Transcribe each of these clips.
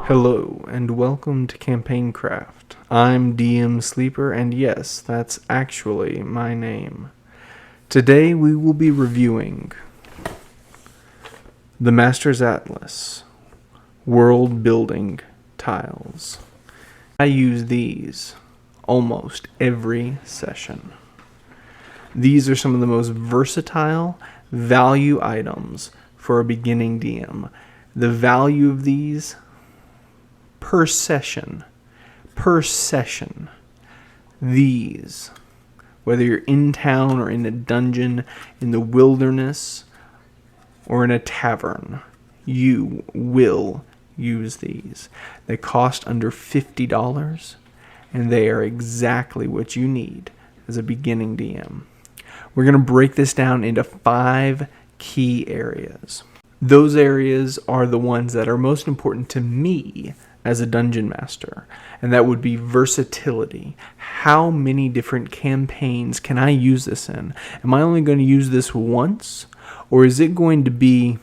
Hello, and welcome to Campaign Craft. I'm DM Sleeper, and yes, that's actually my name. Today we will be reviewing the Master's Atlas World Building Tiles. I use these almost every session. These are some of the most versatile value items for a beginning DM. The value of these per session, these, whether you're in town or in a dungeon, in the wilderness, or in a tavern, you will use these. They cost under $50, and they are exactly what you need as a beginning DM. We're going to break this down into 5 key areas. Those areas are the ones that are most important to me as a dungeon master, and that would be versatility. How many different campaigns can I use this in? Am I only going to use this once, or is it going to be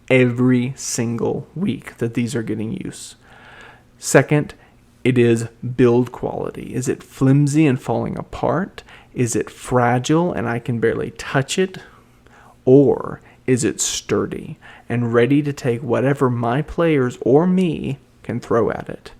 every single week that these are getting use? Second, it is build quality. Is it flimsy and falling apart? Is it fragile and I can barely touch it? Or is it sturdy and ready to take whatever my players or me can throw at it?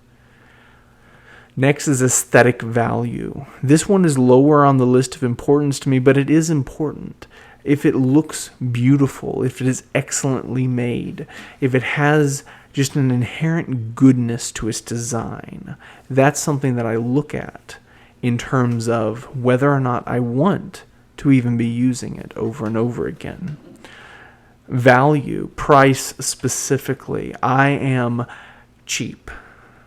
Next is aesthetic value. This one is lower on the list of importance to me, but it is important. If it looks beautiful, if it is excellently made, if it has just an inherent goodness to its design, that's something that I look at in terms of whether or not I want to even be using it over and over again. Value, price specifically. I am cheap.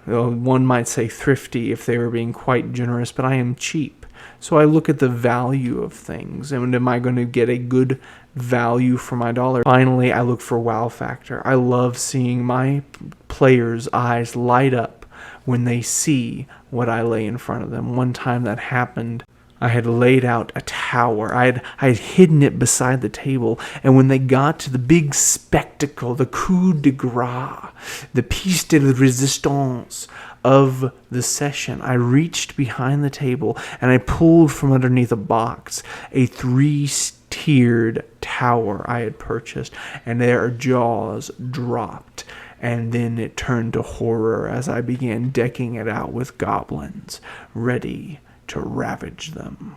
One might say thrifty if they were being quite generous, but I am cheap. So I look at the value of things, and am I going to get a good value for my dollar? Finally, I look for wow factor. I love seeing my players' eyes light up when they see what I lay in front of them. One time that happened, I had laid out a tower. I had hidden it beside the table, and when they got to the big spectacle, the coup de grace, the piece de resistance of the session, I reached behind the table and I pulled from underneath a box a 3-tiered tower I had purchased, and their jaws dropped. And then it turned to horror as I began decking it out with goblins, ready to ravage them.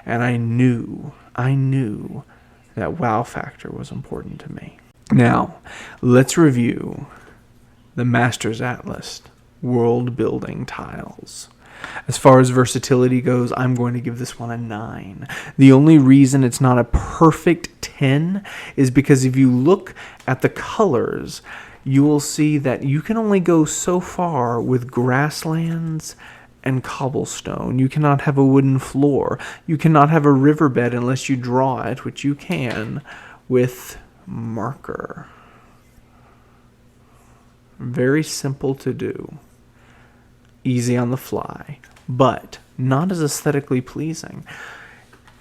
And I knew that wow factor was important to me. Now, let's review the Master's Atlas World Building Tiles. As far as versatility goes, I'm going to give this one a 9. The only reason it's not a perfect 10 is because if you look at the colors, you will see that you can only go so far with grasslands and cobblestone. You cannot have a wooden floor. You cannot have a riverbed unless you draw it, which you can with marker. Very simple to do. Easy on the fly, but not as aesthetically pleasing.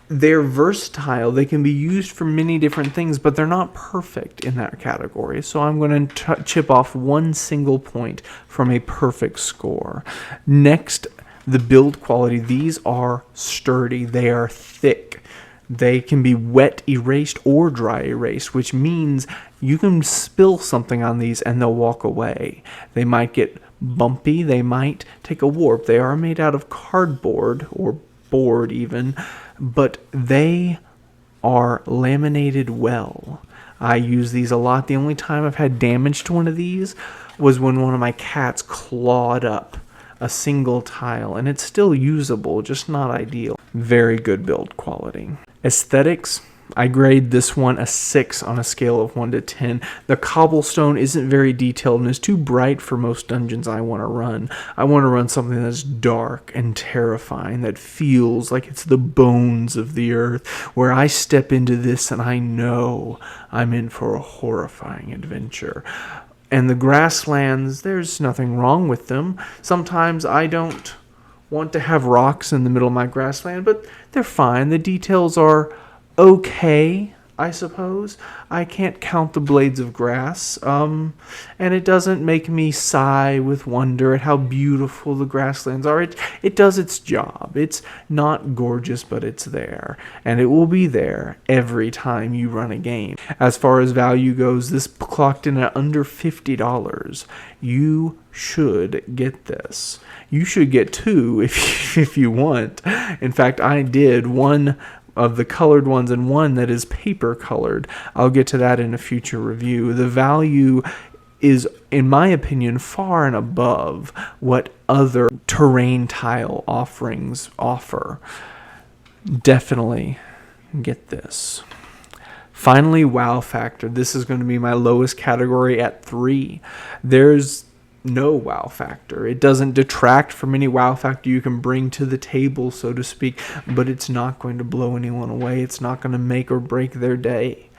They're versatile. They can be used for many different things, but they're not perfect in that category. So I'm going to chip off 1 single point from a perfect score. Next, the build quality. These are sturdy. They are thick. They can be wet erased or dry erased, which means you can spill something on these and they'll walk away. They might get bumpy. They might take a warp. They are made out of cardboard or board even, but they are laminated well. I use these a lot. The only time I've had damage to one of these was when one of my cats clawed up a single tile, and it's still usable, just not ideal. Very good build quality. Aesthetics, I grade this one a 6 on a scale of 1 to 10. The cobblestone isn't very detailed and is too bright for most dungeons I want to run. I want to run something that's dark and terrifying, that feels like it's the bones of the earth, where I step into this and I know I'm in for a horrifying adventure. And the grasslands, there's nothing wrong with them. Sometimes I don't want to have rocks in the middle of my grassland, but they're fine. The details are okay. I suppose. I can't count the blades of grass, and it doesn't make me sigh with wonder at how beautiful the grasslands are. It does its job. It's not gorgeous, but it's there, and it will be there every time you run a game. As far as value goes, this clocked in at under $50. You should get this. You should get two if you want. In fact, I did one of the colored ones and one that is paper colored. I'll get to that in a future review. The value is, in my opinion, far and above what other terrain tile offerings offer. Definitely get this. Finally, wow factor. This is going to be my lowest category at 3. There's no wow factor. It doesn't detract from any wow factor you can bring to the table, so to speak, but it's not going to blow anyone away. It's not going to make or break their day.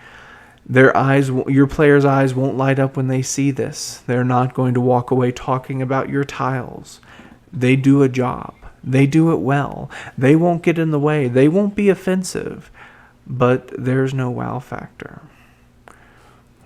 Your players' eyes won't light up when they see this. They're not going to walk away talking about your tiles. They do a job. They do it well. They won't get in the way. They won't be offensive, but there's no wow factor.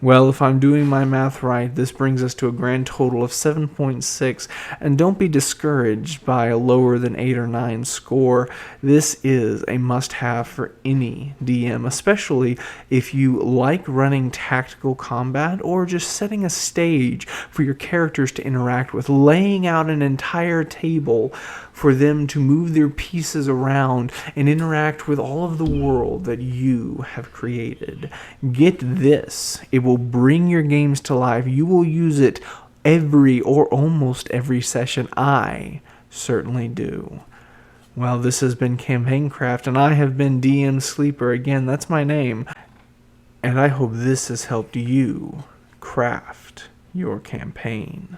Well, if I'm doing my math right, this brings us to a grand total of 7.6, and don't be discouraged by a lower than 8 or 9 score. This is a must-have for any DM, especially if you like running tactical combat or just setting a stage for your characters to interact with, laying out an entire table for them to move their pieces around and interact with all of the world that you have created. Get this. It will bring your games to life. You will use it every or almost every session. I certainly do. Well, this has been Campaign Craft, and I have been DM Sleeper. Again, that's my name. And I hope this has helped you craft your campaign.